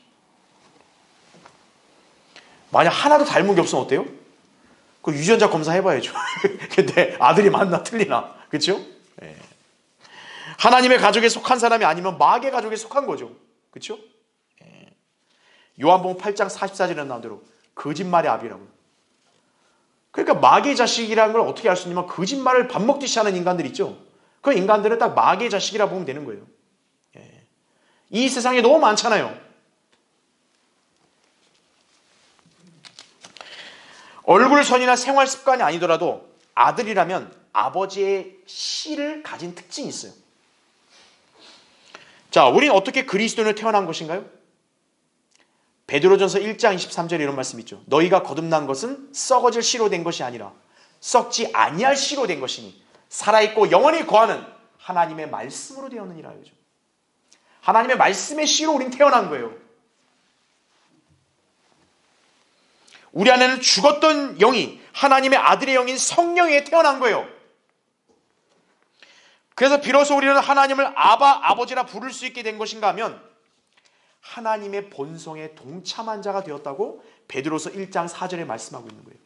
만약 하나도 닮은 게 없으면 어때요? 그 유전자 검사 해봐야죠. 근데 아들이 맞나 틀리나. 그렇죠? 네. 하나님의 가족에 속한 사람이 아니면 마귀의 가족에 속한 거죠. 그렇죠? 네. 요한복음 8장 44절에 나온 대로 거짓말의 아비라고. 그러니까 마귀의 자식이라는 걸 어떻게 알 수 있냐면 거짓말을 밥 먹듯이 하는 인간들 있죠. 그 인간들은 딱 마귀의 자식이라 보면 되는 거예요. 네. 이 세상에 너무 많잖아요. 얼굴선이나 생활 습관이 아니더라도 아들이라면 아버지의 씨를 가진 특징이 있어요. 자, 우리는 어떻게 그리스도인으로 태어난 것인가요? 베드로전서 1장 23절에 이런 말씀이 있죠. 너희가 거듭난 것은 썩어질 씨로 된 것이 아니라 썩지 아니할 씨로 된 것이니 살아있고 영원히 거하는 하나님의 말씀으로 되었느니라. 하나님의 말씀의 씨로 우린 태어난 거예요. 우리 안에는 죽었던 영이 하나님의 아들의 영인 성령에 태어난 거예요. 그래서 비로소 우리는 하나님을 아버지라 부를 수 있게 된 것인가 하면 하나님의 본성에 동참한 자가 되었다고 베드로서 1장 4절에 말씀하고 있는 거예요.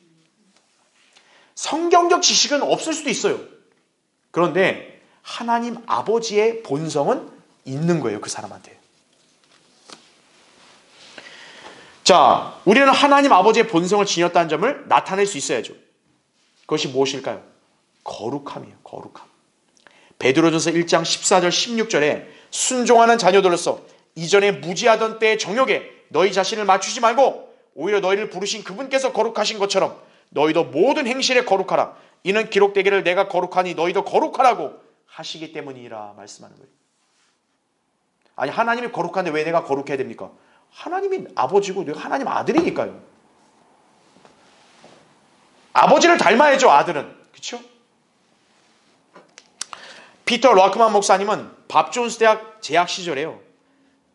성경적 지식은 없을 수도 있어요. 그런데 하나님 아버지의 본성은 있는 거예요. 그 사람한테. 자, 우리는 하나님 아버지의 본성을 지녔다는 점을 나타낼 수 있어야죠. 그것이 무엇일까요? 거룩함이에요. 거룩함. 베드로전서 1장 14절 16절에 순종하는 자녀들로서 이전에 무지하던 때의 정욕에 너희 자신을 맞추지 말고 오히려 너희를 부르신 그분께서 거룩하신 것처럼 너희도 모든 행실에 거룩하라. 이는 기록되기를 내가 거룩하니 너희도 거룩하라고 하시기 때문이라 말씀하는 거예요. 아니, 하나님이 거룩한데 왜 내가 거룩해야 됩니까? 하나님이 아버지고 내가 하나님 아들이니까요. 아버지를 닮아야죠, 아들은. 그렇죠? 피터 락크만 목사님은 밥 존스 대학 재학 시절에요.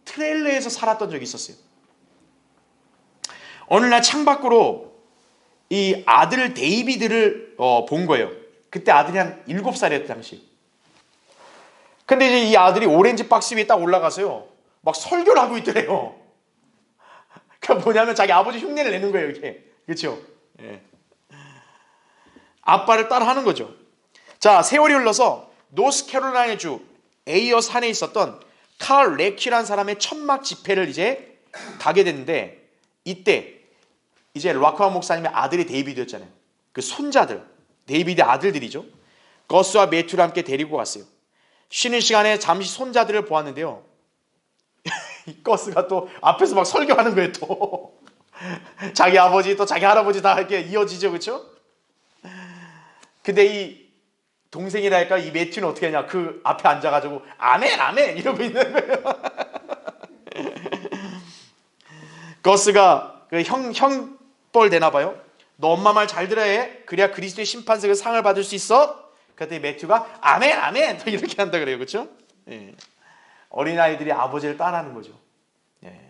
트레일러에서 살았던 적이 있었어요. 어느 날 창밖으로 이 아들 데이비드를 본 거예요. 그때 아들이 한 7살이었던 당시. 근데 이제 이 아들이 오렌지 박스 위에 딱 올라가서요. 막 설교를 하고 있더래요. 그러니까 뭐냐면 자기 아버지 흉내를 내는 거예요, 이게. 그렇죠? 예. 아빠를 따라 하는 거죠. 자, 세월이 흘러서 노스캐롤라이나 주 에이어 산에 있었던 칼 레키라는 사람의 천막 집회를 이제 가게 됐는데 이때 이제 락커만 목사님의 아들이 데이비드였잖아요. 그 손자들, 데이비드의 아들들이죠. 거스와 매튜를 함께 데리고 갔어요. 쉬는 시간에 잠시 손자들을 보았는데요. 이 거스가 또 앞에서 막 설교하는 거예요, 또. 자기 아버지 또 자기 할아버지 다 이렇게 이어지죠, 그렇죠? 근데 이 동생이랄까 이 매튜는 어떻게 하냐? 그 앞에 앉아가지고 아멘 아멘 이러고 있는 거예요. 거스가 그 형벌 되나 봐요. 너 엄마 말 잘 들어야 해. 그래야 그리스도의 심판석의 상을 받을 수 있어. 그랬더니 매튜가 아멘 아멘 이렇게 한다 그래요, 그렇죠? 예. 어린아이들이 아버지를 따라하는 거죠. 예.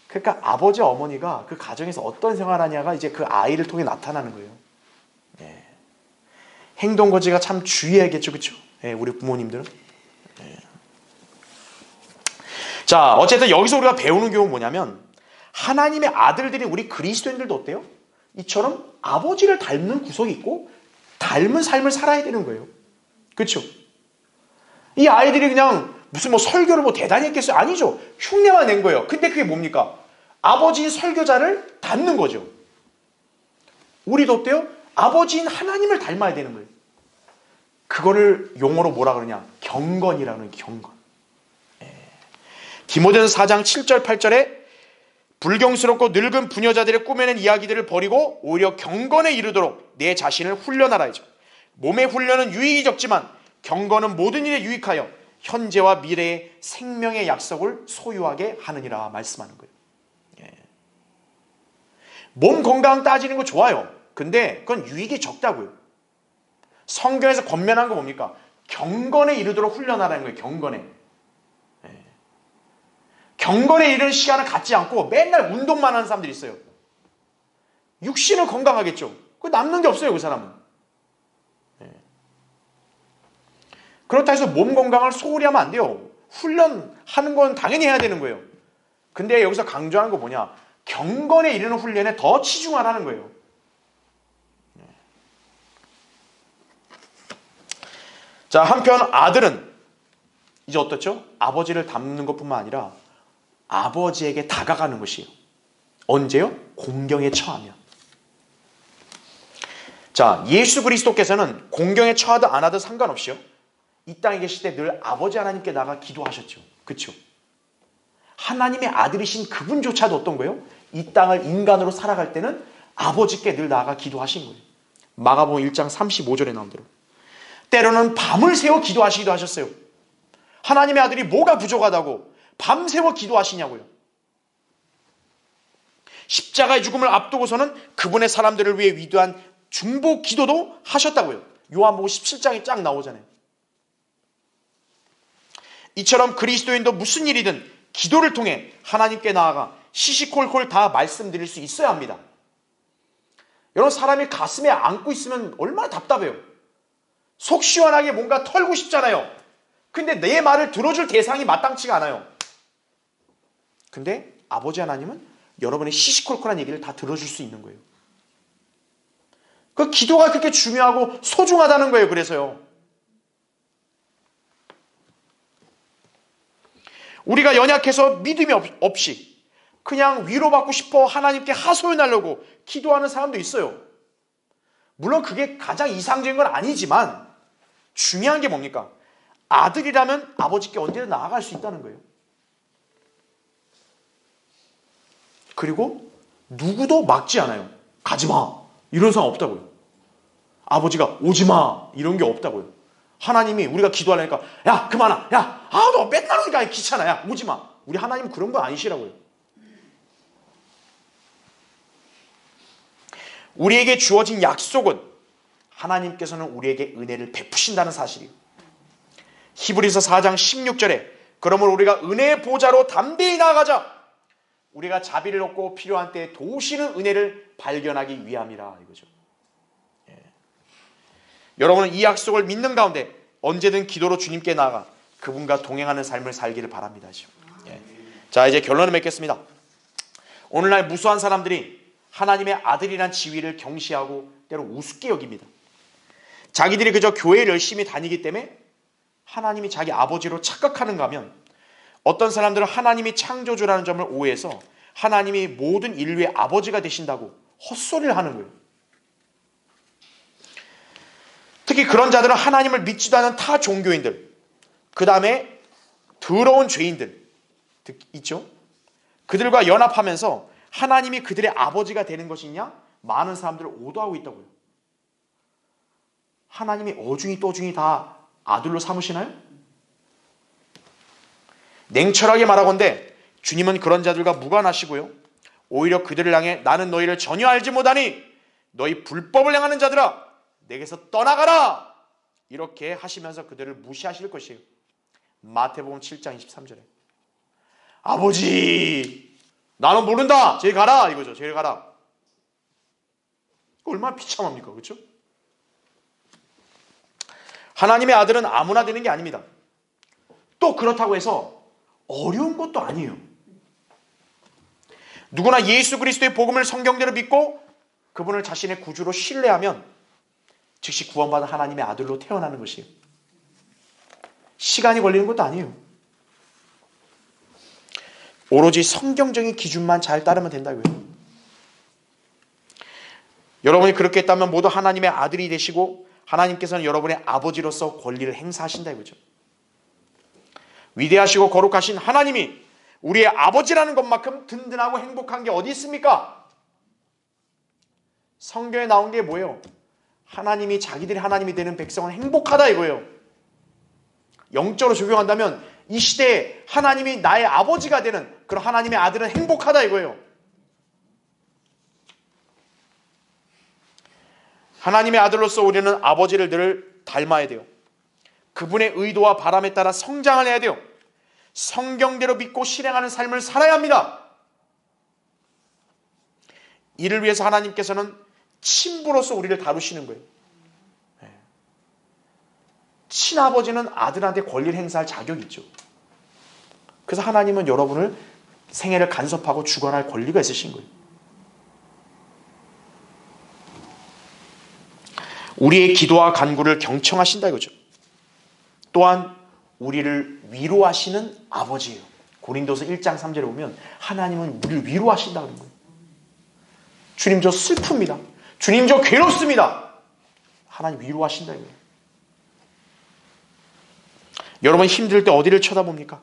그러니까 아버지 어머니가 그 가정에서 어떤 생활하냐가 이제 그 아이를 통해 나타나는 거예요. 예. 행동거지가 참 주의해야겠죠, 그렇죠? 예, 우리 부모님들은. 예. 자, 어쨌든 여기서 우리가 배우는 교훈은 뭐냐면 하나님의 아들들이 우리 그리스도인들도 어때요? 이처럼 아버지를 닮는 구석이 있고 닮은 삶을 살아야 되는 거예요. 그렇죠? 이 아이들이 그냥 무슨 뭐 설교를 뭐 대단히 했겠어요? 아니죠. 흉내만 낸 거예요. 근데 그게 뭡니까? 아버지인 설교자를 닮는 거죠. 우리도 어때요? 아버지인 하나님을 닮아야 되는 거예요. 그거를 용어로 뭐라 그러냐? 경건이라는 경건. 디모데전서 4장 7절 8절에 불경스럽고 늙은 부녀자들의 꾸며낸 이야기들을 버리고 오히려 경건에 이르도록 내 자신을 훈련하라이죠. 몸의 훈련은 유익이 적지만 경건은 모든 일에 유익하여 현재와 미래의 생명의 약속을 소유하게 하느니라 말씀하는 거예요. 몸 건강 따지는 거 좋아요. 근데 그건 유익이 적다고요. 성경에서 권면한 거 뭡니까? 경건에 이르도록 훈련하라는 거예요. 경건에. 경건에 이르는 시간을 갖지 않고 맨날 운동만 하는 사람들이 있어요. 육신은 건강하겠죠. 그 남는 게 없어요, 그 사람은. 그렇다 해서 몸 건강을 소홀히 하면 안 돼요. 훈련하는 건 당연히 해야 되는 거예요. 근데 여기서 강조하는 거 뭐냐? 경건에 이르는 훈련에 더 치중하라는 거예요. 자, 한편 아들은 이제 어떻죠? 아버지를 닮는 것뿐만 아니라 아버지에게 다가가는 것이에요. 언제요? 공경에 처하면. 자, 예수 그리스도께서는 공경에 처하든 안 하든 상관없이요, 이 땅에 계실 때 늘 아버지 하나님께 나가 기도하셨죠. 그렇죠? 하나님의 아들이신 그분조차도 어떤 거예요? 이 땅을 인간으로 살아갈 때는 아버지께 늘 나아가 기도하신 거예요. 마가복음 1장 35절에 나온 대로. 때로는 밤을 새워 기도하시기도 하셨어요. 하나님의 아들이 뭐가 부족하다고 밤새워 기도하시냐고요. 십자가의 죽음을 앞두고서는 그분의 사람들을 위해 위대한 중보 기도도 하셨다고요. 요한복음 17장에 쫙 나오잖아요. 이처럼 그리스도인도 무슨 일이든 기도를 통해 하나님께 나아가 시시콜콜 다 말씀드릴 수 있어야 합니다. 여러분, 사람이 가슴에 안고 있으면 얼마나 답답해요. 속 시원하게 뭔가 털고 싶잖아요. 근데 내 말을 들어줄 대상이 마땅치가 않아요. 근데 아버지 하나님은 여러분의 시시콜콜한 얘기를 다 들어줄 수 있는 거예요. 그 기도가 그렇게 중요하고 소중하다는 거예요. 그래서요, 우리가 연약해서 믿음이 없이 그냥 위로받고 싶어 하나님께 하소연하려고 기도하는 사람도 있어요. 물론 그게 가장 이상적인 건 아니지만 중요한 게 뭡니까? 아들이라면 아버지께 언제든 나아갈 수 있다는 거예요. 그리고 누구도 막지 않아요. 가지마 이런 사람 없다고요. 아버지가 오지마 이런 게 없다고요. 하나님이 우리가 기도하려니까 야 그만아, 야 너 맨날 오니까 귀찮아, 야 오지마. 우리 하나님 그런 분 아니시라고요. 우리에게 주어진 약속은 하나님께서는 우리에게 은혜를 베푸신다는 사실이에요. 히브리서 4장 16절에 그러므로 우리가 은혜의 보좌로 담대히 나아가자. 우리가 자비를 얻고 필요한 때에 도우시는 은혜를 발견하기 위함이라 이거죠. 여러분은 이 약속을 믿는 가운데 언제든 기도로 주님께 나아가 그분과 동행하는 삶을 살기를 바랍니다. 자, 이제 결론을 맺겠습니다. 오늘날 무수한 사람들이 하나님의 아들이란 지위를 경시하고 때로 우습게 여깁니다. 자기들이 그저 교회를 열심히 다니기 때문에 하나님이 자기 아버지로 착각하는가 하면, 어떤 사람들은 하나님이 창조주라는 점을 오해해서 하나님이 모든 인류의 아버지가 되신다고 헛소리를 하는 거예요. 특히 그런 자들은 하나님을 믿지도 않은 타 종교인들, 그 다음에 더러운 죄인들 있죠. 그들과 연합하면서 하나님이 그들의 아버지가 되는 것이냐, 많은 사람들을 오도하고 있다고요. 하나님이 어중이 또중이 다 아들로 삼으시나요? 냉철하게 말하건대 주님은 그런 자들과 무관하시고요, 오히려 그들을 향해 나는 너희를 전혀 알지 못하니 너희 불법을 행하는 자들아 내게서 떠나가라, 이렇게 하시면서 그들을 무시하실 것이에요. 마태복음 7장 23절에 아버지 나는 모른다, 저리 가라 이거죠. 저리 가라. 얼마나 비참합니까? 그렇죠? 하나님의 아들은 아무나 되는 게 아닙니다. 또 그렇다고 해서 어려운 것도 아니에요. 누구나 예수 그리스도의 복음을 성경대로 믿고 그분을 자신의 구주로 신뢰하면 즉시 구원받은 하나님의 아들로 태어나는 것이에요. 시간이 걸리는 것도 아니에요. 오로지 성경적인 기준만 잘 따르면 된다고요. 여러분이 그렇게 했다면 모두 하나님의 아들이 되시고 하나님께서는 여러분의 아버지로서 권리를 행사하신다 이거죠. 위대하시고 거룩하신 하나님이 우리의 아버지라는 것만큼 든든하고 행복한 게 어디 있습니까? 성경에 나온 게 뭐예요? 하나님이 자기들이 하나님이 되는 백성은 행복하다 이거예요. 영적으로 적용한다면 이 시대에 하나님이 나의 아버지가 되는 그런 하나님의 아들은 행복하다 이거예요. 하나님의 아들로서 우리는 아버지를 늘 닮아야 돼요. 그분의 의도와 바람에 따라 성장을 해야 돼요. 성경대로 믿고 실행하는 삶을 살아야 합니다. 이를 위해서 하나님께서는 친부로서 우리를 다루시는 거예요. 친아버지는 아들한테 권리를 행사할 자격이 있죠. 그래서 하나님은 여러분을 생애를 간섭하고 주관할 권리가 있으신 거예요. 우리의 기도와 간구를 경청하신다 이거죠. 또한 우리를 위로하시는 아버지예요. 고린도서 1장 3절에 보면 하나님은 우리를 위로하신다 그런 거예요. 주님 저 슬픕니다. 주님 저 괴롭습니다. 하나님 위로하신다 이거예요. 여러분 힘들 때 어디를 쳐다봅니까?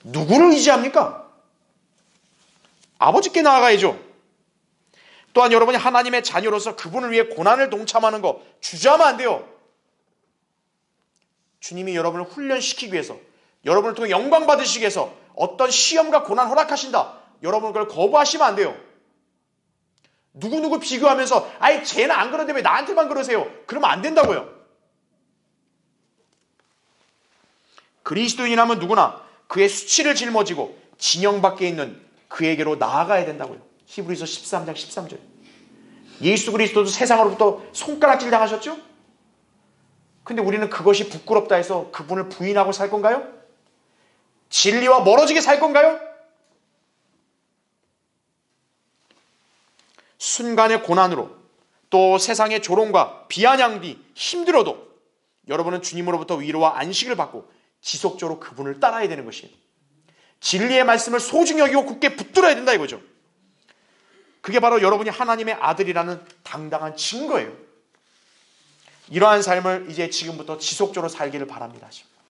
누구를 의지합니까? 아버지께 나아가야죠. 또한 여러분이 하나님의 자녀로서 그분을 위해 고난을 동참하는 거 주저하면 안 돼요. 주님이 여러분을 훈련시키기 위해서 여러분을 통해 영광 받으시기 위해서 어떤 시험과 고난 허락하신다. 여러분 그걸 거부하시면 안 돼요. 누구 비교하면서 아이 쟤는 안 그러는데 왜 나한테만 그러세요? 그러면 안 된다고요. 그리스도인이라면 누구나 그의 수치를 짊어지고 진영 밖에 있는 그에게로 나아가야 된다고요. 히브리서 13장 13절. 예수 그리스도도 세상으로부터 손가락질 당하셨죠? 근데 우리는 그것이 부끄럽다 해서 그분을 부인하고 살 건가요? 진리와 멀어지게 살 건가요? 순간의 고난으로 또 세상의 조롱과 비아냥이 힘들어도 여러분은 주님으로부터 위로와 안식을 받고 지속적으로 그분을 따라야 되는 것이에요. 진리의 말씀을 소중히 여기고 굳게 붙들어야 된다 이거죠. 그게 바로 여러분이 하나님의 아들이라는 당당한 증거예요. 이러한 삶을 이제 지금부터 지속적으로 살기를 바랍니다.